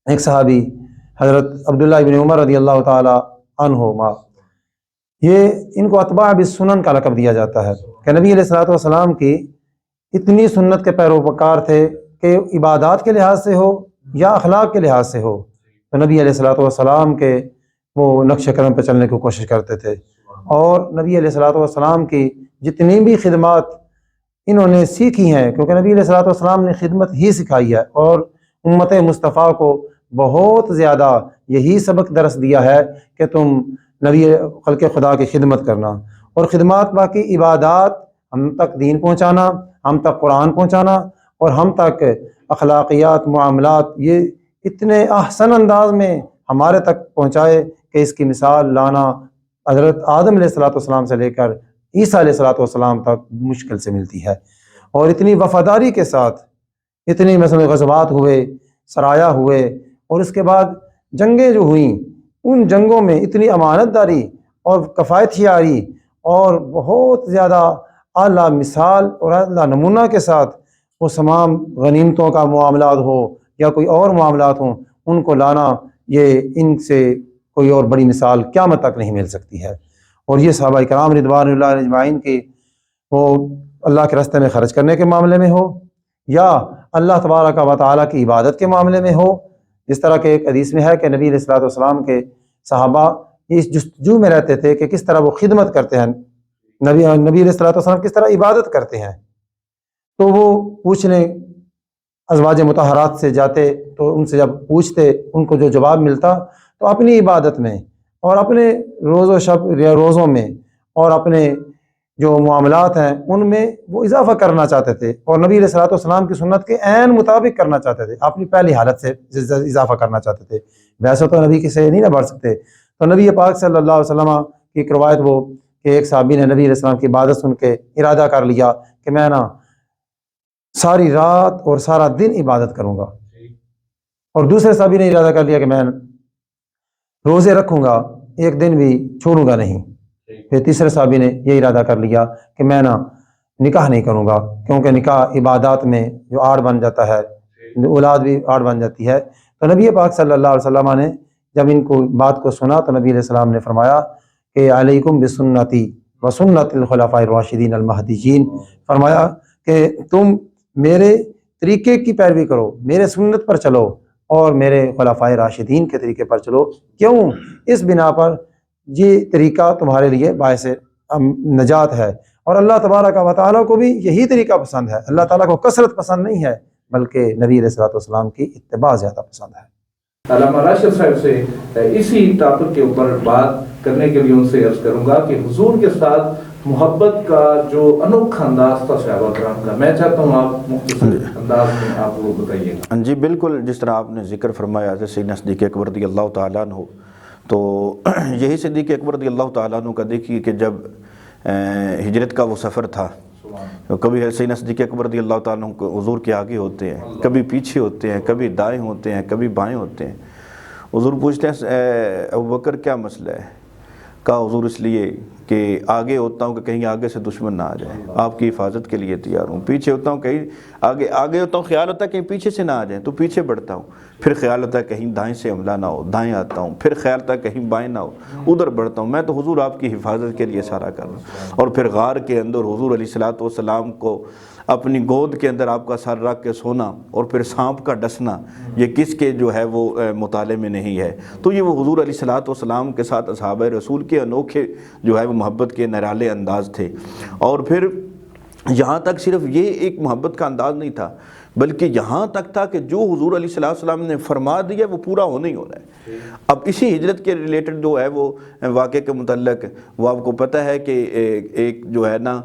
ایک صحابی حضرت عبداللہ ابن عمر رضی اللہ تعالیٰ عنہما، یہ ان کو اتباع بالسنن کا لقب دیا جاتا ہے کہ نبی علیہ الصلوۃ والسلام کی اتنی سنت کے پیروکار تھے کہ عبادات کے لحاظ سے ہو یا اخلاق کے لحاظ سے ہو تو نبی علیہ الصلوۃ والسلام کے وہ نقش قدم پہ چلنے کی کوشش کرتے تھے، اور نبی علیہ الصلوۃ والسلام کی جتنی بھی خدمات انہوں نے سیکھی ہیں، کیونکہ نبی علیہ الصلوۃ والسلام نے خدمت ہی سکھائی ہے اور امت مصطفیٰ کو بہت زیادہ یہی سبق درس دیا ہے کہ تم نبی خلق خدا کی خدمت کرنا، اور خدمات باقی عبادات، ہم تک دین پہنچانا، ہم تک قرآن پہنچانا اور ہم تک اخلاقیات، معاملات، یہ اتنے احسن انداز میں ہمارے تک پہنچائے کہ اس کی مثال لانا حضرت آدم علیہ الصلوۃ والسلام سے لے کر عیسیٰ علیہ الصلوۃ والسلام تک مشکل سے ملتی ہے۔ اور اتنی وفاداری کے ساتھ اتنی مثلا غزوات ہوئے، سرایا ہوئے، اور اس کے بعد جنگیں جو ہوئیں، ان جنگوں میں اتنی امانت داری اور کفایتیاری اور بہت زیادہ اعلیٰ مثال اور اعلیٰ نمونہ کے ساتھ وہ تمام غنیمتوں کا معاملات ہو یا کوئی اور معاملات ہوں، ان کو لانا، یہ ان سے کوئی اور بڑی مثال قیامت تک نہیں مل سکتی ہے۔ اور یہ صحابہ کرام رضوان اللہ علیہ اجمعین کی وہ اللہ کے راستے میں خرچ کرنے کے معاملے میں ہو یا اللہ تبارک و تعالیٰ کی عبادت کے معاملے میں ہو، جس طرح کہ ایک حدیث میں ہے کہ نبی علیہ الصلوۃ والسلام کے صحابہ اس جستجو میں رہتے تھے کہ کس طرح وہ خدمت کرتے ہیں، نبی علیہ الصلوۃ والسلام کس طرح عبادت کرتے ہیں، تو وہ پوچھنے ازواج مطہرات سے جاتے تو ان سے جب پوچھتے ان کو جو جواب ملتا تو اپنی عبادت میں اور اپنے روز و شب یا روزوں میں اور اپنے جو معاملات ہیں ان میں وہ اضافہ کرنا چاہتے تھے، اور نبی علیہ الصلوۃ والسلام کی سنت کے عین مطابق کرنا چاہتے تھے، اپنی پہلی حالت سے اضافہ کرنا چاہتے تھے۔ ویسے تو نبی سے نہیں نہ بڑھ سکتے، تو نبی پاک صلی اللہ علیہ وسلم کی ایک روایت وہ کہ ایک صحابی نے نبی علیہ السلام کی عبادت سن کے ارادہ کر لیا کہ میں نا ساری رات اور سارا دن عبادت کروں گا، اور دوسرے صحابی نے ارادہ کر لیا کہ میں روزے رکھوں گا، ایک دن بھی چھوڑوں گا نہیں، پھر تیسرے صحابی نے یہ ارادہ کر لیا کہ میں نا نکاح نہیں کروں گا، کیونکہ نکاح عبادات میں جو آڑ بن جاتا ہے، اولاد بھی آڑ بن جاتی ہے۔ تو نبی پاک صلی اللہ علیہ وسلم نے جب ان کو بات کو سنا تو نبی علیہ السلام نے فرمایا کہ علیکم بسنتی وسنت الخلفاء الراشدین المہدیین، فرمایا کہ تم میرے طریقے کی پیروی کرو، میرے سنت پر چلو اور میرے خلفاء راشدین کے طریقے پر چلو۔ کیوں؟ اس بنا پر یہ طریقہ تمہارے لیے باعث نجات ہے، اور اللہ تبارک و تعالیٰ کو بھی یہی طریقہ پسند ہے۔ اللہ تعالیٰ کو کثرت پسند نہیں ہے بلکہ نبی علیہ الصلوۃ والسلام کی اتباع زیادہ پسند ہے۔ علامہ راشد صاحب سے اسی ٹاپک کے اوپر بات کرنے کے لیے ان سے عرض کروں گا کہ حضور کے ساتھ محبت کا جو انوکھا انداز تھا صحابہ کرام کا، میں چاہتا ہوں آپ مختصر انداز میں آپ وہ بتائیے گا۔ جی بالکل، جس طرح آپ نے ذکر فرمایا جیسے سیدنا صدیق اکبر رضی اللہ تعالیٰ عنہ، تو یہی صدیق اکبر رضی اللہ تعالیٰ عنہ کا دیکھیے کہ جب ہجرت کا وہ سفر تھا، کبھی سیدنا صدیق اکبر رضی اللہ تعالیٰ عنہ کو حضور کے آگے ہوتے ہیں، کبھی پیچھے ہوتے ہیں، کبھی دائیں ہوتے ہیں، کبھی بائیں ہوتے ہیں۔ حضور پوچھتے ہیں ابوبکر کیا مسئلہ ہے؟ کہا حضور اس لیے کہ آگے ہوتا ہوں کہ کہیں آگے سے دشمن نہ آ جائے، آپ کی حفاظت کے لیے تیار ہوں، پیچھے ہوتا ہوں کہیں آگے ہوتا ہوں، خیال ہوتا ہے کہیں پیچھے سے نہ آ جائیں تو پیچھے بڑھتا ہوں، پھر خیال ہوتا ہے کہیں دائیں سے حملہ نہ ہو، دائیں آتا ہوں، پھر خیال ہوتا ہے کہیں بائیں نہ ہو، ادھر بڑھتا ہوں۔ میں تو حضور آپ کی حفاظت کے لیے سارا کر رہا ہوں۔ اور پھر غار کے اندر حضور علیہ الصلوۃ والسلام کو اپنی گود کے اندر آپ کا سر رکھ کے سونا اور پھر سانپ کا ڈسنا، یہ کس کے جو ہے وہ مطالعے میں نہیں ہے؟ تو یہ وہ حضور علیہ الصلوۃ والسلام کے ساتھ اصحابہ رسول کے انوکھے جو ہے وہ محبت کے نرالے انداز تھے۔ اور پھر یہاں تک صرف یہ ایک محبت کا انداز نہیں تھا، بلکہ یہاں تک تھا کہ جو حضور علیہ السلام نے فرما دیا وہ پورا ہونا ہی ہونا ہے۔ اب اسی ہجرت کے ریلیٹڈ جو ہے وہ واقعے کے متعلق وہ آپ کو پتہ ہے کہ ایک جو ہے نا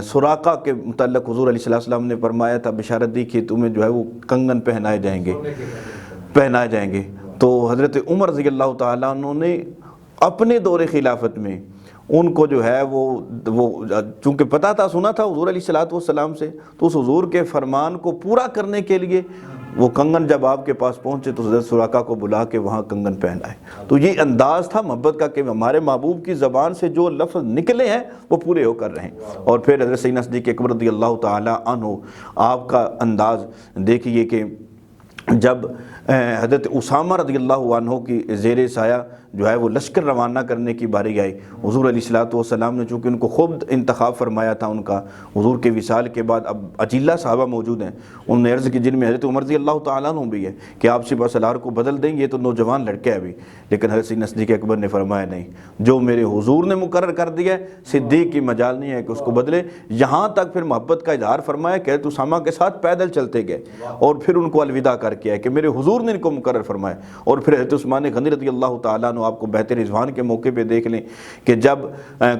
سراقہ کے متعلق حضور علیہ السلام نے فرمایا تھا، بشارت دی کہ تمہیں جو ہے وہ کنگن پہنائے جائیں گے۔ تو حضرت عمر رضی اللہ تعالیٰ عنہ نے اپنے دور خلافت میں ان کو جو ہے وہ چونکہ پتہ تھا، سنا تھا حضور علیہ السلام سے، تو اس حضور کے فرمان کو پورا کرنے کے لیے وہ کنگن جب آپ کے پاس پہنچے تو حضرت سراقہ کو بلا کے وہاں کنگن پہنائے۔ تو یہ انداز تھا محبت کا کہ ہمارے محبوب کی زبان سے جو لفظ نکلے ہیں وہ پورے ہو کر رہیں۔ اور پھر حضرت سیدنا صدیق اکبر رضی اللہ تعالی عنہ، آپ کا انداز دیکھیے کہ جب حضرت اسامہ رضی اللہ عنہ کی زیر سایہ جو ہے وہ لشکر روانہ کرنے کی باری آئی، حضور علیہ السلام نے چونکہ ان کو خود انتخاب فرمایا تھا ان کا، حضور کے وصال کے بعد اب اجلہ صحابہ موجود ہیں، انہوں نے عرض کی، جن میں حضرت عمر رضی اللہ تعالیٰ عنہ بھی ہے، کہ آپ سپہ سالار کو بدل دیں، یہ تو نوجوان لڑکے ابھی، لیکن حضرت سیدنا صدیق اکبر نے فرمایا نہیں، جو میرے حضور نے مقرر کر دیا ہے صدیق کی مجال نہیں ہے کہ اس کو بدلے۔ یہاں تک پھر محبت کا اظہار فرمایا کہ حضرت اسامہ کے ساتھ پیدل چلتے گئے اور پھر ان کو الوداع کر کے آئے کہ میرے حضور نے ان کو مقرر فرمایا۔ اور پھر حضرت عثمان غنی رضی اللہ تعالیٰ عنہ، آپ کو بیعت رضوان کے موقع پہ دیکھ لیں کہ جب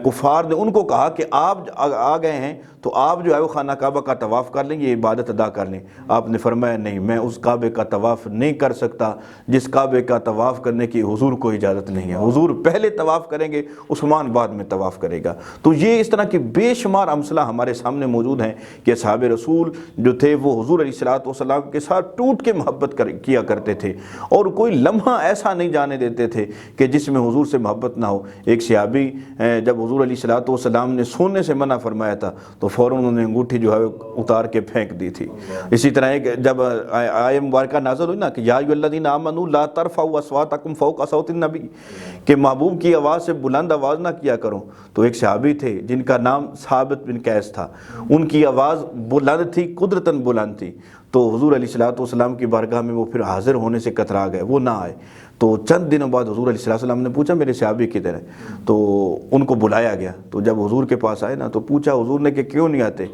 کفار نے ان کو کہا کہ آپ آ گئے ہیں تو آپ جو ہے وہ خانہ کعبہ کا طواف کر لیں، یہ عبادت ادا کر لیں، آپ نے فرمایا نہیں، میں اس کعبے کا طواف نہیں کر سکتا جس کعبے کا طواف کرنے کی حضور کو اجازت نہیں ہے، حضور پہلے طواف کریں گے، عثمان بعد میں طواف کرے گا۔ تو یہ اس طرح کی بے شمار امثلہ ہمارے سامنے موجود ہیں کہ اصحاب رسول جو تھے وہ حضور علیہ السلام کے ساتھ ٹوٹ کے محبت کیا کرتے تھے، اور کوئی لمحہ ایسا نہیں جانے دیتے تھے کہ جس میں حضور سے محبت نہ ہو۔ ایک صحابی جب حضور علیہ السلام نے سونے سے منع فرمایا تھا تو فوراً انہوں نے انگوٹھی جو ہے اتار کے پھینک دی تھی۔ اسی طرح ایک جب آیت مبارکہ نازل ہوئی نا کہ یا ایھا الذین آمنوا لا ترفعوا اصواتکم فوق صوت النبی، کہ محبوب کی آواز سے بلند آواز نہ کیا کرو، تو ایک صحابی تھے جن کا نام ثابت بن قیس تھا، ان کی آواز بلند تھی، قدرتاً بلند تھی، تو حضور علیہ السلام کی بارگاہ میں وہ پھر حاضر ہونے سے کترا گئے، وہ نہ آئے۔ تو چند دنوں بعد حضور علیہ السلام نے پوچھا میرے صحابی کدھر ہے، تو ان کو بلایا گیا، تو جب حضور کے پاس آئے نا تو پوچھا حضور نے کہ کیوں نہیں آتے،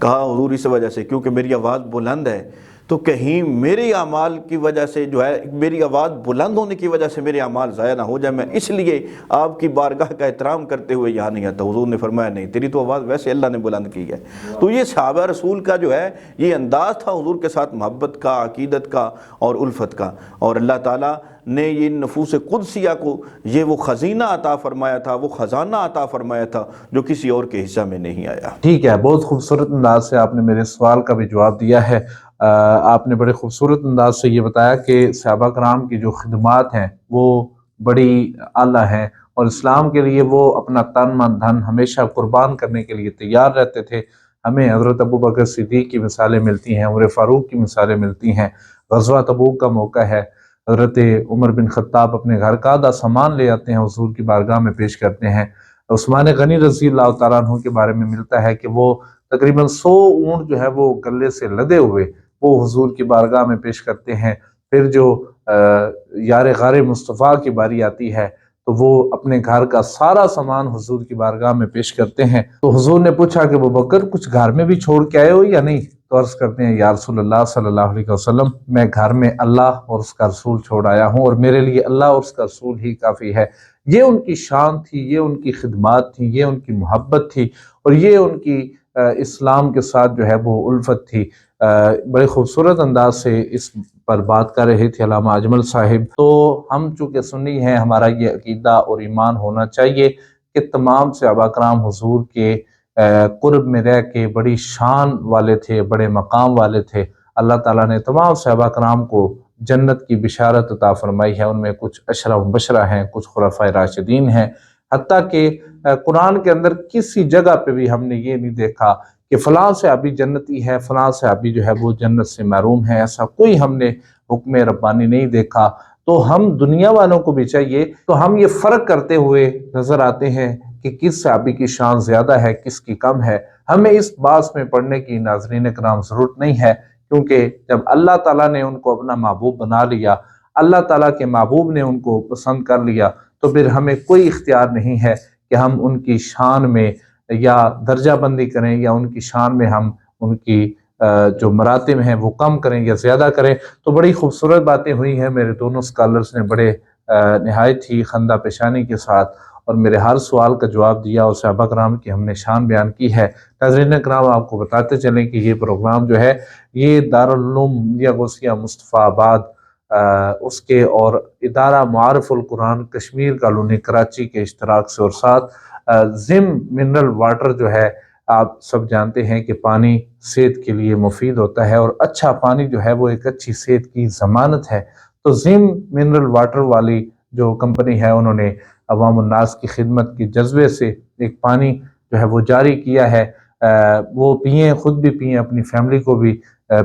کہا حضور اس وجہ سے کیونکہ میری آواز بلند ہے، تو کہیں میرے اعمال کی وجہ سے جو ہے میری آواز بلند ہونے کی وجہ سے میرے اعمال ضائع نہ ہو جائے، میں اس لیے آپ کی بارگاہ کا احترام کرتے ہوئے یہاں نہیں آتا۔ حضور نے فرمایا نہیں، تیری تو آواز ویسے اللہ نے بلند کی ہے۔ تو یہ صحابہ رسول کا جو ہے یہ انداز تھا حضور کے ساتھ محبت کا، عقیدت کا اور الفت کا، اور اللہ تعالیٰ نے یہ نفوس قدسیہ کو یہ وہ خزینہ عطا فرمایا تھا، وہ خزانہ عطا فرمایا تھا جو کسی اور کے حصہ میں نہیں آیا۔ ٹھیک ہے، بہت خوبصورت انداز سے آپ نے میرے سوال کا بھی جواب دیا ہے۔ آپ نے بڑے خوبصورت انداز سے یہ بتایا کہ صحابہ کرام کی جو خدمات ہیں وہ بڑی اعلیٰ ہیں، اور اسلام کے لیے وہ اپنا تن من دھن ہمیشہ قربان کرنے کے لیے تیار رہتے تھے۔ ہمیں حضرت ابوبکر صدیق کی مثالیں ملتی ہیں، عمر فاروق کی مثالیں ملتی ہیں، غزوہ تبوک کا موقع ہے، حضرت عمر بن خطاب اپنے گھر کا آدھا سامان لے آتے ہیں، حضور کی بارگاہ میں پیش کرتے ہیں۔ عثمان غنی رضی اللہ تعالیٰ عنہ کے بارے میں ملتا ہے کہ وہ تقریباً 100 اونٹ جو ہے وہ گلے سے لدے ہوئے وہ حضور کی بارگاہ میں پیش کرتے ہیں۔ پھر جو یار غار مصطفیٰ کی باری آتی ہے تو وہ اپنے گھر کا سارا سامان حضور کی بارگاہ میں پیش کرتے ہیں۔ تو حضور نے پوچھا کہ ابوبکر کچھ گھر میں بھی چھوڑ کے آئے ہو یا نہیں؟ تو عرض کرتے ہیں یا رسول اللہ صلی اللہ علیہ وسلم، میں گھر میں اللہ اور اس کا رسول چھوڑ آیا ہوں، اور میرے لیے اللہ اور اس کا رسول ہی کافی ہے۔ یہ ان کی شان تھی، یہ ان کی خدمات تھی، یہ ان کی محبت تھی، اور یہ ان کی اسلام کے ساتھ جو ہے وہ الفت تھی۔ بڑے خوبصورت انداز سے اس پر بات کر رہے تھے علامہ اجمل صاحب۔ تو ہم چونکہ سنی ہیں، ہمارا یہ عقیدہ اور ایمان ہونا چاہیے کہ تمام صحابہ کرام حضور کے قرب میں رہ کے بڑی شان والے تھے، بڑے مقام والے تھے۔ اللہ تعالیٰ نے تمام صحابہ کرام کو جنت کی بشارت عطا فرمائی ہے، ان میں کچھ عشرہ مبشرہ ہیں، کچھ خلفائے راشدین ہیں، حتیٰ کہ قرآن کے اندر کسی جگہ پہ بھی ہم نے یہ نہیں دیکھا کہ فلاں صحابی جنتی ہے، فلاں صحابی جو ہے وہ جنت سے محروم ہے، ایسا کوئی ہم نے حکم ربانی نہیں دیکھا۔ تو ہم دنیا والوں کو بھی چاہیے، تو ہم یہ فرق کرتے ہوئے نظر آتے ہیں کہ کس صحابی کی شان زیادہ ہے، کس کی کم ہے۔ ہمیں اس باس میں پڑھنے کی ناظرین کرام ضرورت نہیں ہے، کیونکہ جب اللہ تعالیٰ نے ان کو اپنا محبوب بنا لیا، اللہ تعالیٰ کے محبوب نے ان کو پسند کر لیا، تو پھر ہمیں کوئی اختیار نہیں ہے کہ ہم ان کی شان میں یا درجہ بندی کریں یا ان کی شان میں ہم ان کی جو مراتب ہیں وہ کم کریں یا زیادہ کریں۔ تو بڑی خوبصورت باتیں ہوئی ہیں، میرے دونوں اسکالرس نے بڑے نہایت ہی خندہ پیشانی کے ساتھ اور میرے ہر سوال کا جواب دیا، اور صحابہ کرام کی ہم نے شان بیان کی ہے۔ ناظرین کرام، آپ کو بتاتے چلیں کہ یہ پروگرام جو ہے یہ دارالعلوم میاں غوثیہ مصطفیٰ آباد اس کے اور ادارہ معارف القرآن کشمیر کالونی کراچی کے اشتراک سے، اور ساتھ زم منرل واٹر جو ہے، آپ سب جانتے ہیں کہ پانی صحت کے لیے مفید ہوتا ہے، اور اچھا پانی جو ہے وہ ایک اچھی صحت کی ضمانت ہے۔ تو زم منرل واٹر والی جو کمپنی ہے، انہوں نے عوام الناس کی خدمت کے جذبے سے ایک پانی جو ہے وہ جاری کیا ہے، وہ پئیں، خود بھی پئیں، اپنی فیملی کو بھی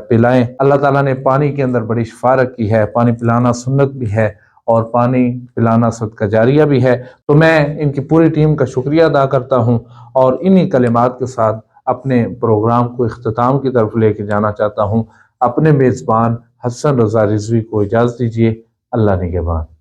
پلائیں۔ اللہ تعالیٰ نے پانی کے اندر بڑی شفا رکھی ہے، پانی پلانا سنت بھی ہے اور پانی پلانا صدقہ جاریہ بھی ہے۔ تو میں ان کی پوری ٹیم کا شکریہ ادا کرتا ہوں، اور انہی کلمات کے ساتھ اپنے پروگرام کو اختتام کی طرف لے کے جانا چاہتا ہوں۔ اپنے میزبان حسن رضا رضوی کو اجازت دیجیے۔ اللہ نگہبان۔